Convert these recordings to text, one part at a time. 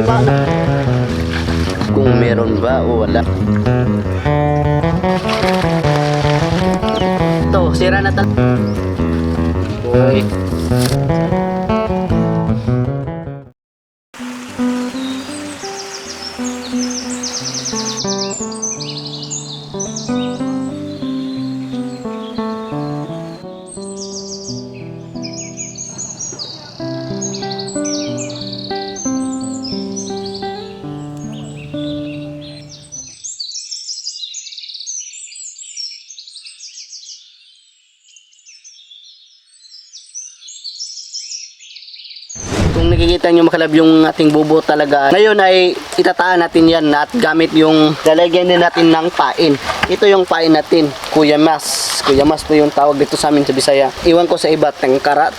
pa. Kung meron ba o wala. Ito, sira na tal. Uy. Kung nakikita nyo makalab yung ating bubo talaga, ngayon ay itataan natin yan at gamit yung lalagyan din natin ng pain. Ito yung pain natin, Kuya Mas. Kuya Mas po yung tawag dito sa amin sa Bisaya. Iwan ko sa iba, tangkara.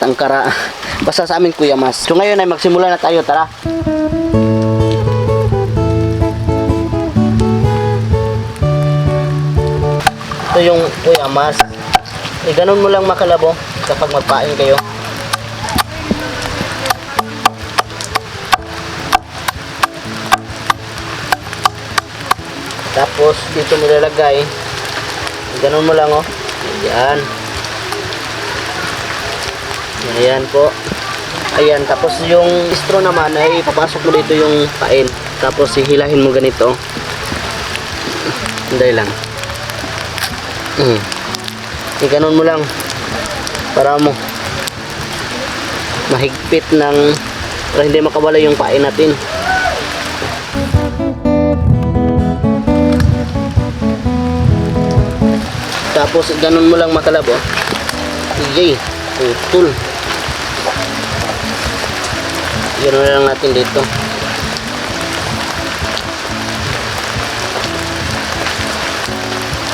Basta sa amin Kuya Mas. So ngayon ay magsimula na tayo, tara. Ito yung Kuya Mas. Ganun mo lang makalabo kapag magpain kayo. Tapos dito mo lalagay. Ganun mo lang, oh. Ayan. Ayan po. Ayan. Tapos yung straw naman ay papasok mo dito yung pain. Tapos hihilahin mo ganito. Hindi lang. Ganun mo lang. Para mo mahigpit para hindi makawala yung pain natin. Tapos ganun mo lang makalabo. Iyay, putol. Ganun lang natin dito.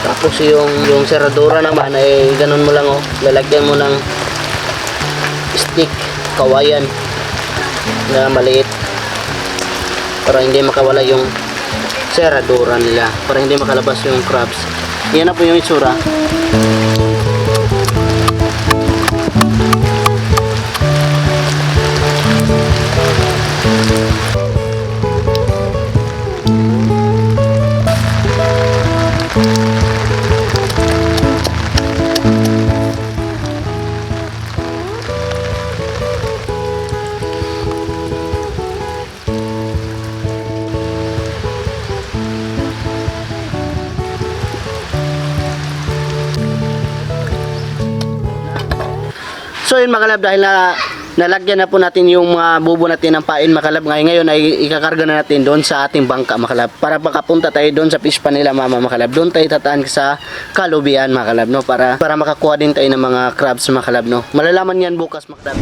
Tapos yung seradura naman ay ganun mo lang, oh. Lalagyan mo ng stick, kawayan na maliit para hindi makawala yung seradura nila, para hindi makalabas yung crabs. Yan na po yung itsura. So yun makalab, dahil nalagyan na po natin yung mga bubo natin ng pain makalab, ngayon ay ikakarga na natin doon sa ating bangka makalab, para pagkapunta tayo doon sa fish pan nila mama makalab, doon tayo tataan sa kalubian makalab, no, para makakuha din tayo ng mga crabs makalab, no. Malalaman yan bukas makalab.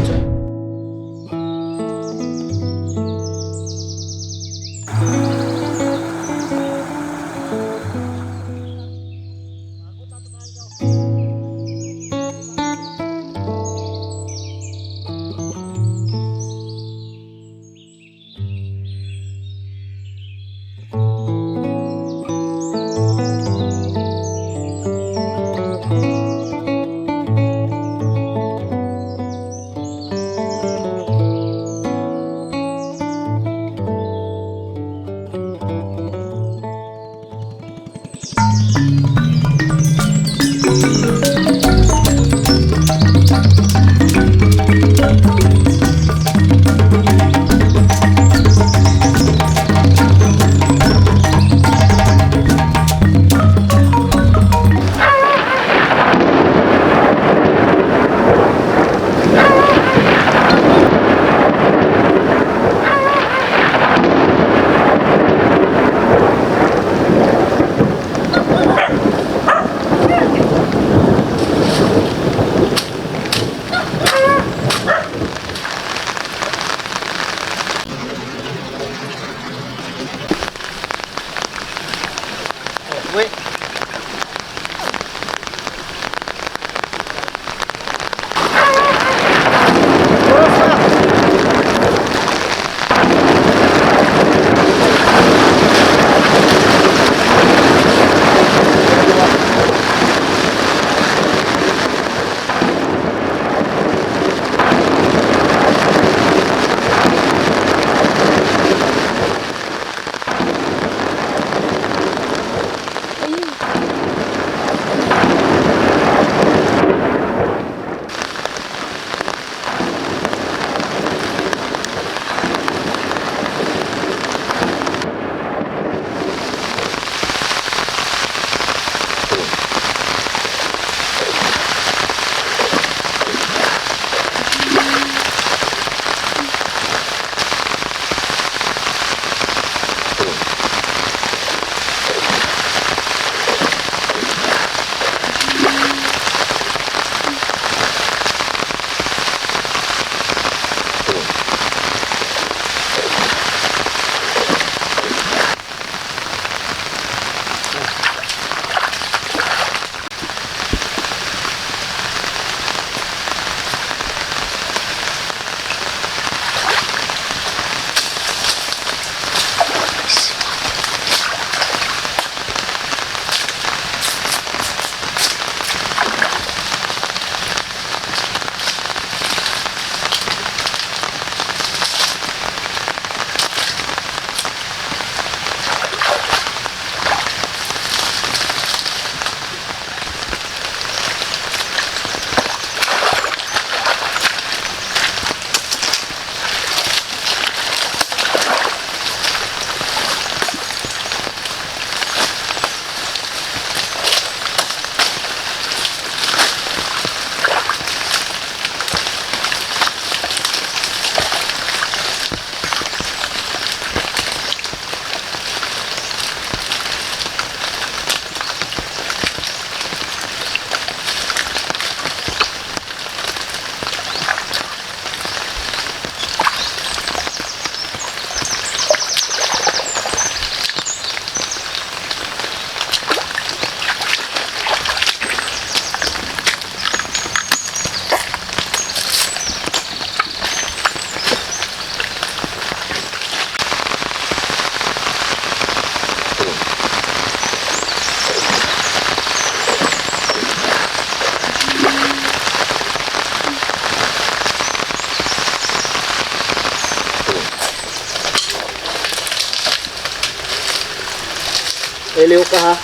Liho ka ha.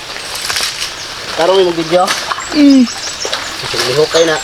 Karong yung video. Liho kayo na.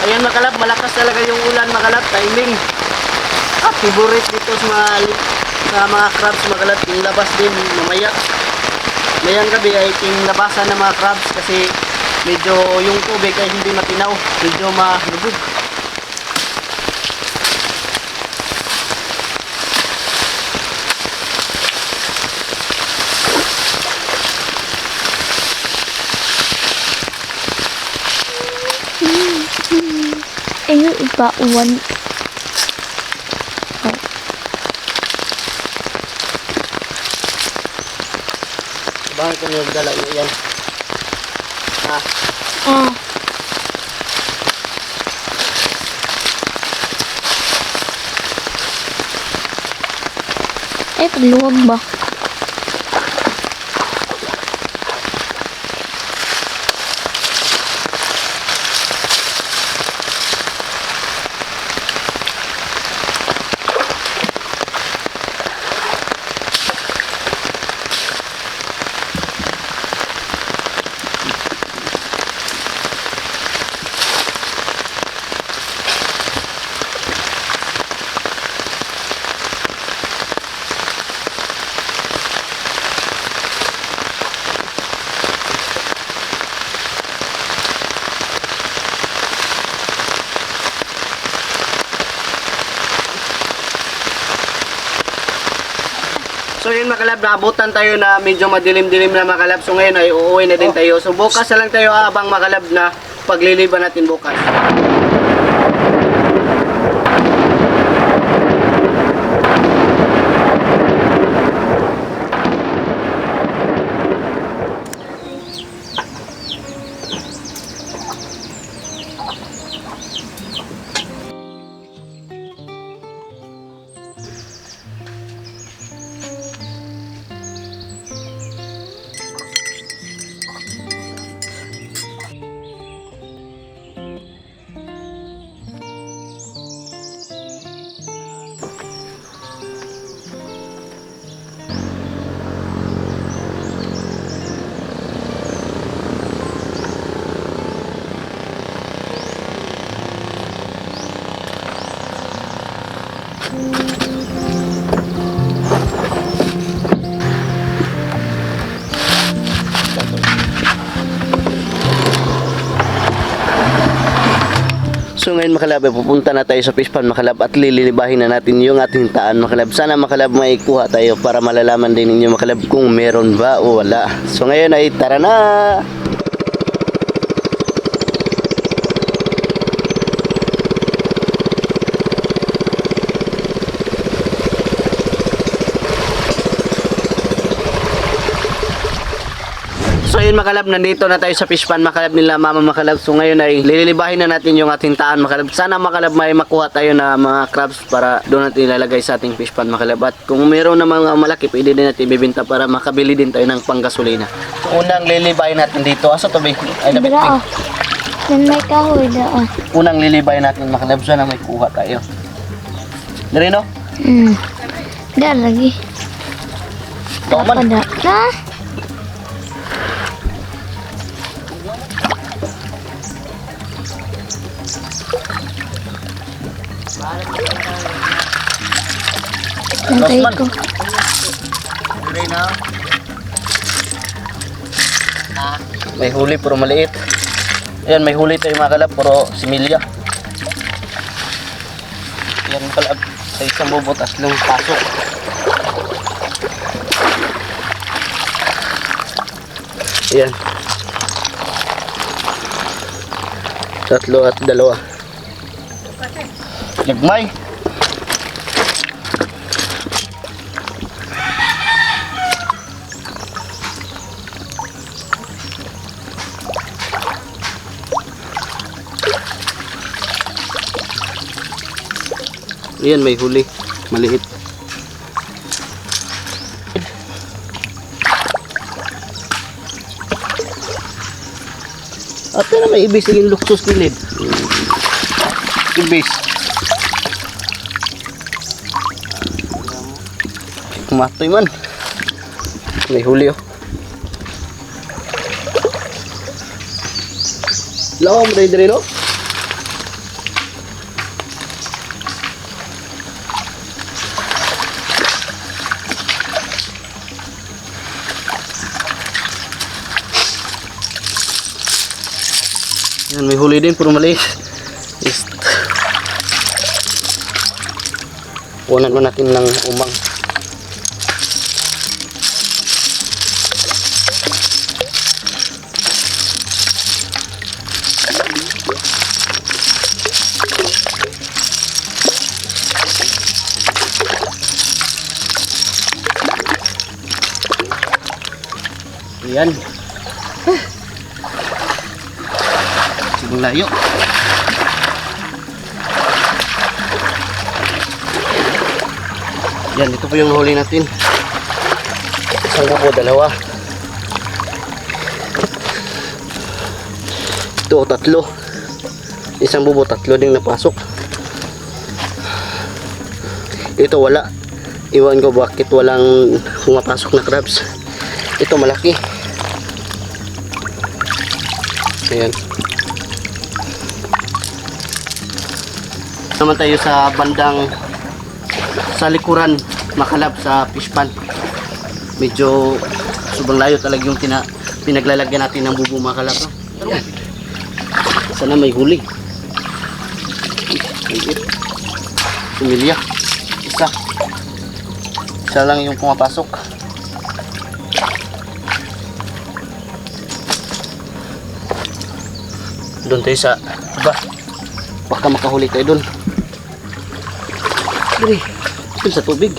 Ayan mga kalab, malakas talaga yung ulan mga kalab, timing. At favorite dito sa mga crabs mga kalab, yung labas din mamaya. Mayang gabi ay ting labasan ng mga crabs kasi medyo yung tubig ay hindi matinaw, medyo malubog. Ayun, ibauwan. Bakit ko nyo dala nyo yan? Ha? Ay, pagluwag ba? So yun mga kalab, naabutan tayo na medyo madilim-dilim na mga kalab. So ngayon ay uuwi na din tayo. So bukas na lang tayo abang mga kalab na pagliliban natin bukas. So ngayon makalab, pupunta na tayo sa fish pond makalab at lililibahin na natin yung ating taan makalab. Sana makalab may kuha tayo para malalaman din ninyo makalab kung meron ba o wala. So ngayon ay tara na! So yun makalab, nandito na tayo sa fish pond makalab nila mama makalab. So ngayon ay lililibahin na natin yung ating taan makalab. Sana makalab may makuha tayo na mga crabs para doon natin ilalagay sa ating fish pond makalab. At kung mayroon na mga malaki, pwede din natin ibibenta para makabili din tayo ng panggasolina. So unang lilibahin natin dito. Asa to ba? Ay dapat Dira, yan may kahoy da. Unang lilibahin natin makalab. Sana may kuha tayo. Dari no? Da lagi. Apa Da. Na? Nantay ko. Dari na. May huli pero maliit. Ayan, may huli tayo mga kalab, puro similya. Ayan mga kalab, sa isang bubutas lang pasok. Ayan. 3 at 2. Nagmay. Ayan, may huli. Maliit. At na may ibis yung luksos kilid. Ibis. Kumatoy man. May huli oh. Lawa mo dahil no? Yan, may huli din, puro maliit. Punan mo natin ng umang. Yan. Sigong layo. Yan, ito po yung huli natin. Isang bubo, 2. Ito, 3. Isang bubo, 3 din napasok. Ito wala. Iwan ko bakit walang pumapasok na crabs. Ito malaki. Ayan. Naman tayo sa bandang sa likuran makalab sa fish pan. Medyo sobrang layo talaga yung pinaglalagyan natin ng bubo makalab. Ayan. Sana may huli. Pumilya. Isa lang yung pumapasok. Doon tayo sa iba. Baka makahuli tayo doon. Dali. Doon sa tubig.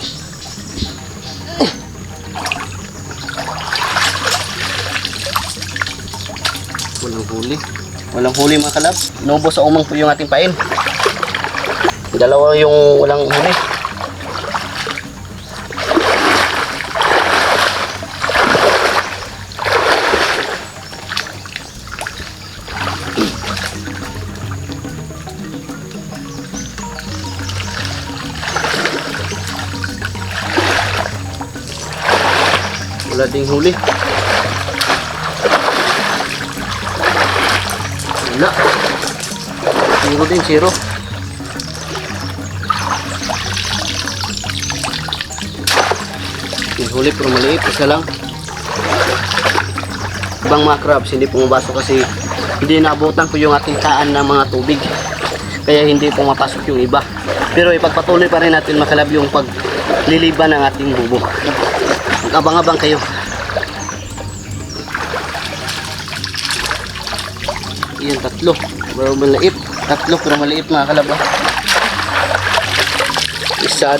Walang huli. Walang huli mga kalab. Nubo sa umang po yung ating pain. 2 yung walang huli. Wala ding huli. Wala. 0 din, 0. Yung huli pero maliit. Isa lang. Ibang mga crabs hindi pumapasok kasi hindi naabutan ko yung ating taan ng mga tubig. Kaya hindi pumapasok yung iba. Pero ipagpatuloy pa rin natin makalab yung pagliliban ng ating bubo. Abang-abang kayo. Iyan, 3. Pero maliit. 3 pero maliit mga kalaba. 1, 2,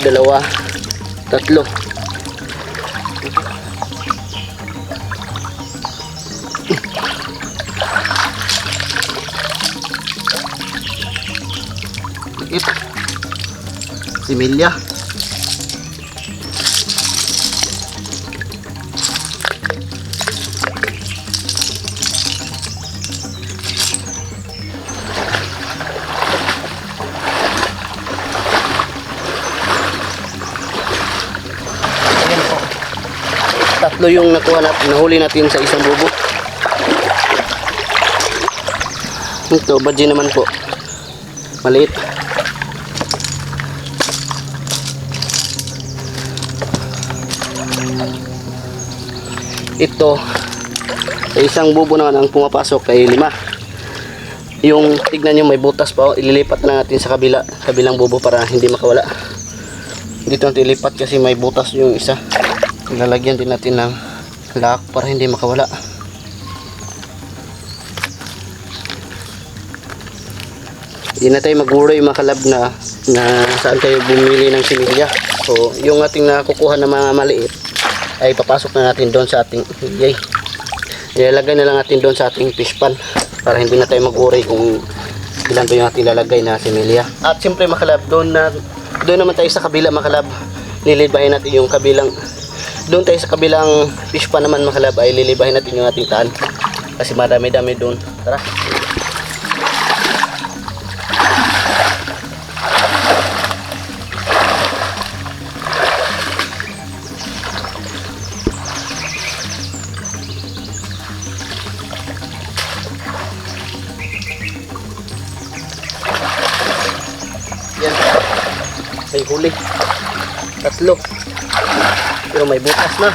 3. Maliit. Similya. Tatlo yung nakuha natin, nahuli natin sa isang bubo. Ito, badji naman po. Maliit. Ito, sa isang bubo naman ang pumapasok ay 5. Yung tignan nyo may butas pa, ililipat na natin sa kabilang bubo para hindi makawala. Dito natin ilipat kasi may butas yung isa. Lalagyan din natin ng lock para hindi makawala. Hindi na tayo mag-worry mga kalab na saan tayo bumili ng similya. So yung ating nakukuha na mga maliit ay papasok na natin doon sa ating ilalagay na lang natin doon sa ating fish pan para hindi na tayo mag-worry kung ilan ba yung ating lalagay na similya. At siyempre mga kalab, doon naman tayo sa kabila mga kalab, lilibahin natin yung kabilang, doon tayo sa kabilang fish pan naman mga kalab ay lilibahin natin yung ating taan kasi madami-dami doon. Tara. Yan. May huli. 3. Pero may butas na.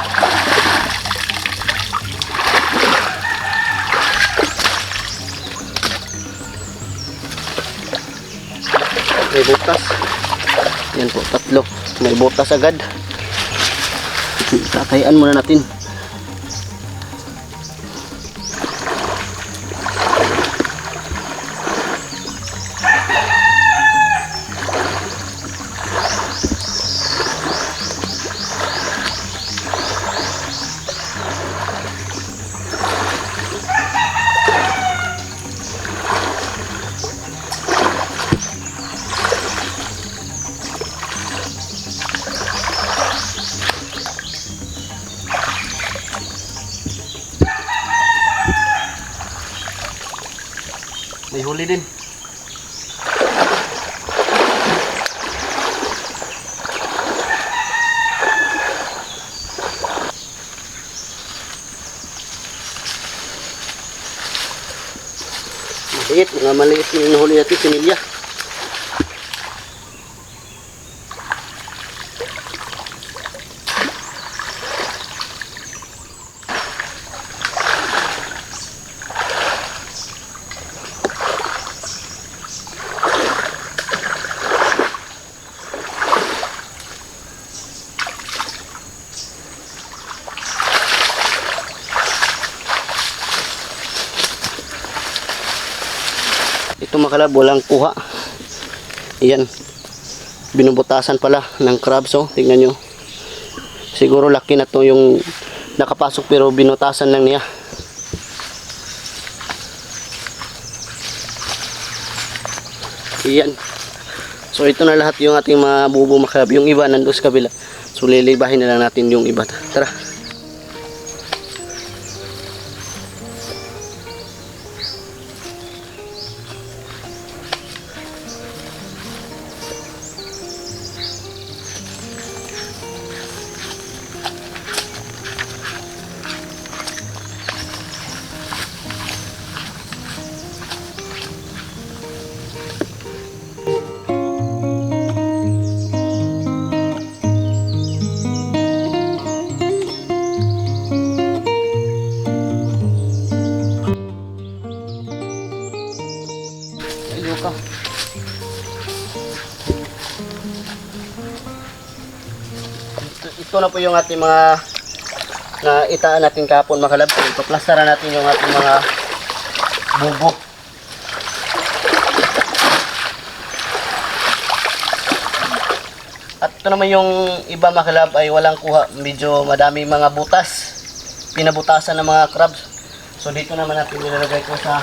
May butas. Yan po, 3. May butas agad. Tatayaan muna natin. May huli din. Maliit, mga maliit yung nahuli natin, sinilya. Ito mga kalab, walang kuha. Ayan. Binubutasan pala ng crabs. Oh. Tingnan nyo. Siguro laki na to yung nakapasok pero binutasan lang niya. Ayan. So ito na lahat yung ating mga bubo mga kalab. Yung iba nandun sa kabila. So lilibahin na lang natin yung iba. Tara. Ka. Ito na po yung ating mga na itaan natin kahapon mga kalab. Ipaplastaran natin yung ating mga bubo. At ito naman yung iba mga kalab ay walang kuha. Medyo madami mga butas. Pinabutasan ng mga crabs. So dito naman natin nilalagay ko sa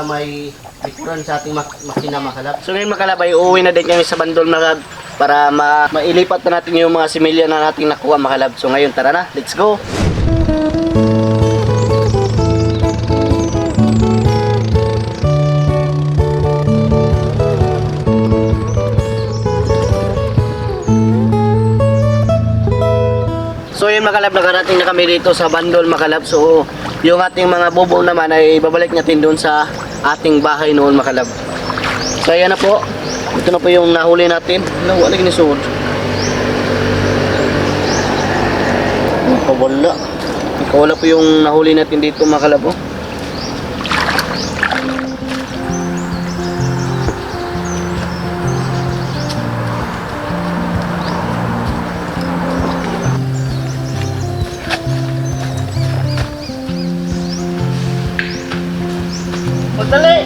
may likuran sa ating makina makalab. So ngayon makalab ay uuwi na din kami sa bandol makalab para mailipat na natin yung mga similya na nating nakuha makalab. So ngayon tara na, let's go! So yun makalab, nakarating na kami dito sa bandol makalab. So yung ating mga bobo naman ay babalik natin doon sa ating bahay noon makalab. So ayan na po. Ito na po yung nahuli natin. Wala ni suod. Wala. Wala po yung nahuli natin dito makalab. Oh. Dali!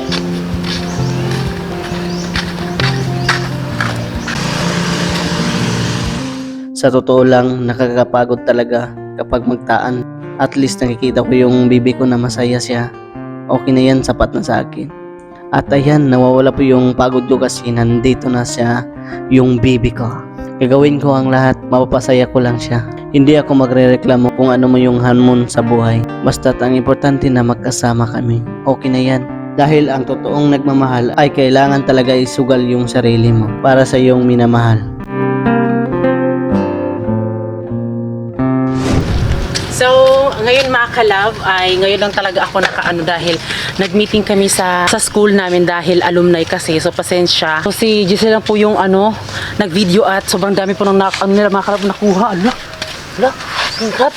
Sa totoo lang, nakakapagod talaga kapag magtaan. At least nakikita ko yung bibi ko na masaya siya. Okay na yan, sapat na sa akin. At ayan, nawawala po yung pagod ko kasi nandito na siya, yung bibi ko. Gagawin ko ang lahat, mapapasaya ko lang siya. Hindi ako magrereklamo kung ano mo yung hamon sa buhay. Basta't ang importante na magkasama kami. Okay na yan. Dahil ang totoong nagmamahal ay kailangan talaga isugal yung sarili mo para sa iyong minamahal. So, ngayon mga kalab, ay ngayon lang talaga ako nakaano dahil nag-meeting kami sa school namin dahil alumni kasi. So, pasensya. So, si Giselle lang po yung nag-video at sobrang dami po nung nila mga kalab nakuha. Ala, singkat.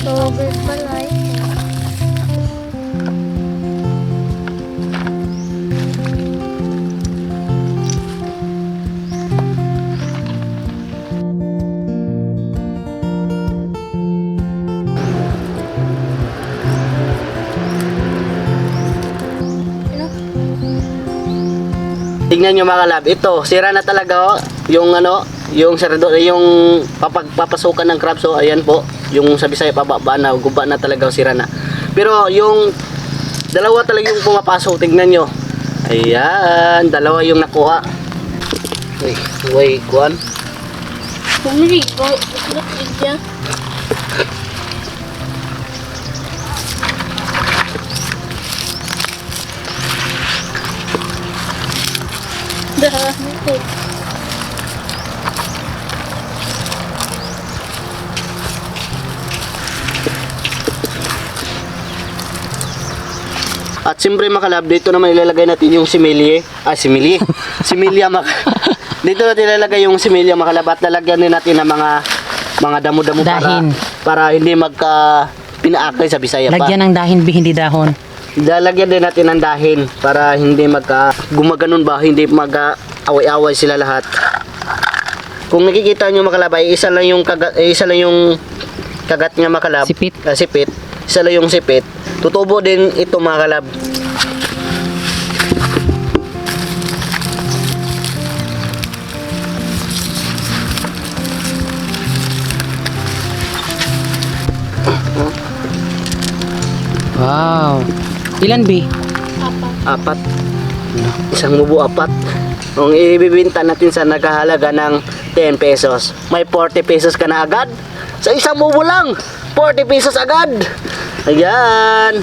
Sober balay. Tingnan nyo mga kalab, ito, sira na talaga yung yung papasukan ng crab. So ayan po, yung sa Bisaya pababa na, guba na talaga, sira na. Pero yung dalawa talaga yung pumapasok, tingnan nyo. Ayan, dalawa yung nakuha. Uy, kuan. Pumili ko. Look niya. Dahil. At siyempre mga kalab, dito naman ilalagay natin yung similye. Similye. Similya dito natin ilalagay yung similya mga kalab at lalagyan din natin ng mga damo-damo para hindi magka pinaakay sa Bisaya pa. Lagyan ng dahin, hindi dahon. Lalagyan din natin ng dahin para hindi magka gumaganon ba, hindi mag-away-away sila lahat. Kung nakikita nyo mga kalab, ay isa lang yung kagat niya mga kalab. Sipit. Sipit. Isa lang yung sipit. Tutubo din ito mga kalab. Wow. Ilan, B? Apat. Isang mubo apat. Kung ibibinta natin sa nagkahalaga ng 10 pesos, may 40 pesos ka na agad. Sa isang mubo lang, 40 pesos agad. Ayan.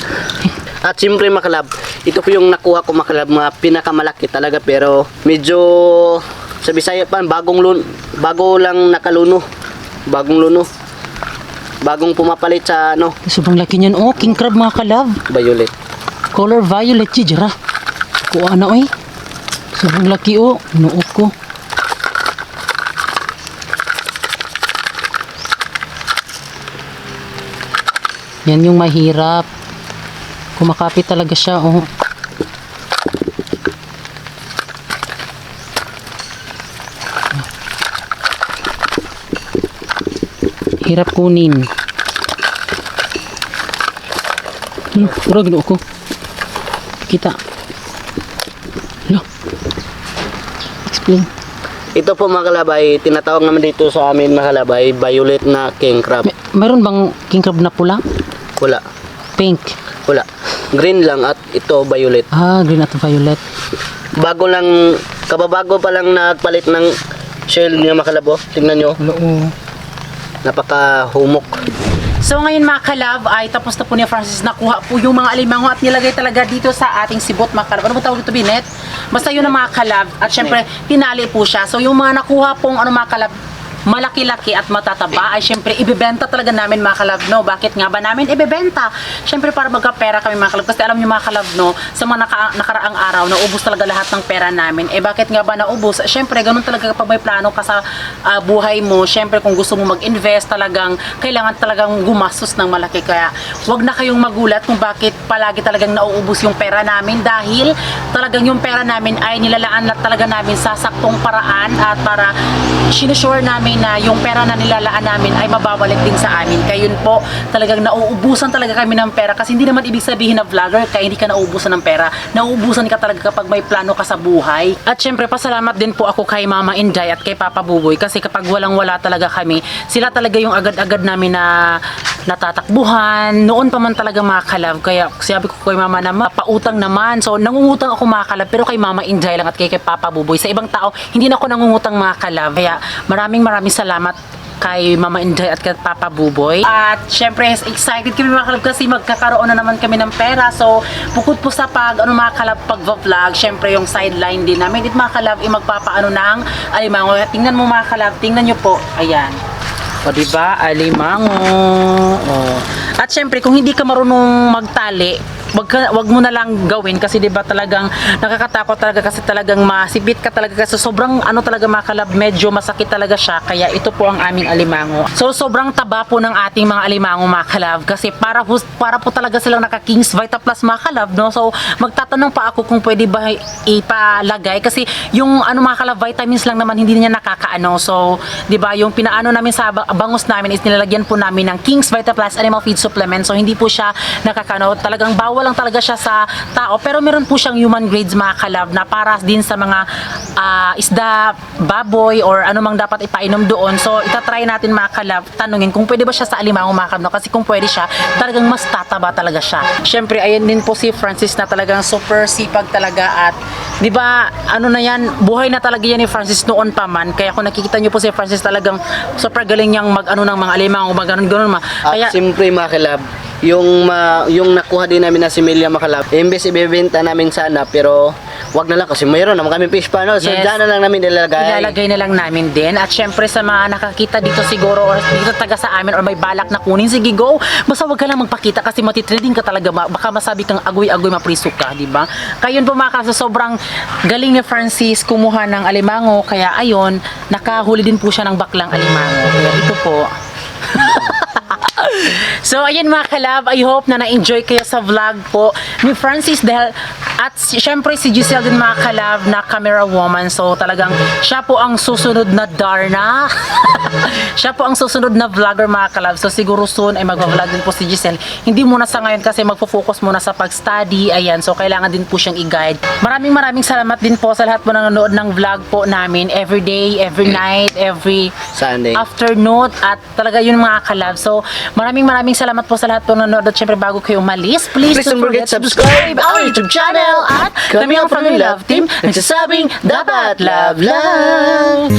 At siyempre makalab, ito po yung nakuha ko makalab, mga pinakamalaki talaga, pero medyo sa Bisaya pa, bago lang nakaluno. Bagong luno. Bagong pumapalit sa Sobrang laki niyan. Oh, king crab mga kalab. violet. Color violet siya, jara. Kuha na, oy. Sobrang laki, oh. Inuok ko. Yan yung mahirap. Kumakapit talaga siya, oh. Hirap kunin. Pura gino ko. Kita. Lo. Explain. Ito po mga kalabay, tinatawag naman dito sa amin mga kalabay, violet na king crab. Mayroon bang king crab na pula? Wala. Pink. Wala. Green lang at ito violet. Ah, green at violet. Kababago pa lang nagpalit ng shell niya mga kalabo. Tingnan nyo, Oo. napaka-humok. So ngayon mga kalab ay tapos na po ni Francis nakuha po yung mga alimango at nilagay talaga dito sa ating sibot mga kalab. Ano ba tawag dito, Binet? Basta yun ang mga kalab at syempre tinali po siya. So yung mga nakuha pong mga kalab malaki-laki at matataba ay syempre ibebenta talaga namin mga kalab, no? Bakit nga ba namin ibebenta? Syempre para magkapera kami mga kalab, kasi alam niyo mga kalab, no, sa mga nakaraang araw naubos talaga lahat ng pera namin. Bakit nga ba naubos? Syempre ganun talaga kapag may plano ka sa buhay mo. Syempre kung gusto mo mag-invest, talagang kailangan talagang gumastos ng malaki. Kaya wag na kayong magulat kung bakit palagi talagang nauubos yung pera namin, dahil talagang yung pera namin ay nilalaan na talaga namin sa saktong paraan at para sinusure namin namin na yung pera na nilalaan namin ay mababalik din sa amin. Kaya yun po, talagang nauubusan talaga kami ng pera kasi hindi naman ibig sabihin na vlogger kaya hindi ka nauubusan ng pera. Nauubusan ka talaga kapag may plano ka sa buhay. At syempre, pasalamat din po ako kay Mama Inday at kay Papa Buboy kasi kapag walang-wala talaga kami, sila talaga yung agad-agad namin na natatakbuhan. Noon pa man talaga mga kalab. Kaya sabi ko kay Mama na mapautang naman. So, nangungutang ako mga kalab pero kay Mama Inday lang at kay Papa Buboy. Sa ibang tao, hindi na ako nangungutang mga kalab. Kaya maraming salamat kay Mama Inday at kay Papa Buboy. At syempre, excited kami mga kalab kasi magkakaroon na naman kami ng pera. So, bukod po sa mga kalab pag-vlog, syempre yung sideline din namin. At mga kalab, magpapaano ng alimango. Tingnan mo mga kalab, tingnan nyo po. Ayan. O diba, alimango. O. At syempre, kung hindi ka marunong magtali, wag mo na lang gawin kasi 'di ba talagang nakakatakot talaga kasi talagang masipit ka talaga kasi sobrang talaga mga kalab, medyo masakit talaga siya. Kaya ito po ang aming alimango. So sobrang taba po ng ating mga alimango mga kalab kasi para po talaga silang naka King's Vita Plus mga kalab, no? So magtatanong pa ako kung pwede ba ipalagay kasi yung mga kalab vitamins lang naman hindi niya nakakaano. So 'di ba yung pinaano namin sa bangus namin is nilalagyan po namin ng King's Vita Plus Animal Feed Supplement. So hindi po siya nakakaano, talagang bawal lang talaga siya sa tao pero meron po siyang human grades mga kalab na para din sa mga isda, baboy or anumang dapat ipainom doon. So itatry natin mga kalab, tanungin kung pwede ba siya sa alimango mga kalab, no? Kasi kung pwede siya, talagang mas tataba talaga siya. Syempre ayan din po si Francis na talagang super sipag talaga at 'di ba na yan, buhay na talaga yan ni Francis noon pa man. Kaya kung nakikita niyo po si Francis talagang super galing niyang ng mga alimango, ganun. At siyempre mga kalab, yung nakuha din namin na si Milya makalab, imbes ibebenta namin sana pero wag na lang kasi mayroon naman kami fish pa, no? So Yes. dyan na lang namin Ilalagay na lang namin din. At syempre sa mga nakakita dito siguro or dito taga sa amin or may balak na kunin, sige go. Basta wag ka lang magpakita kasi matitrading ka talaga. Baka masabi kang agoy-agoy mapriso ka, di ba? Kaya yun po mga kaso, sobrang galing ni Francis kumuha ng alimango. Kaya ayun, nakahuli din po siya ng baklang alimango. Kaya ito po. So ayan mga kalab, I hope na na-enjoy kayo sa vlog po ni Francis dahil at syempre si Giselle din mga kalab na camera woman. So talagang siya po ang susunod na Darna. Siya po ang susunod na vlogger mga kalab. So siguro soon ay mag-vlog din po si Giselle. Hindi muna sa ngayon kasi magfo-focus muna sa pag-study. Ayan, so kailangan din po siyang i-guide. Maraming salamat din po sa lahat po ng nanonood ng vlog po namin. Every day, every night, every Sunday. afternoon at talaga yun mga kalab. So maraming salamat po sa lahat po nanonood at syempre bago kayo umalis, please don't forget to subscribe our YouTube channel at kami ang Family Love Team nagsasabing dapat love lang.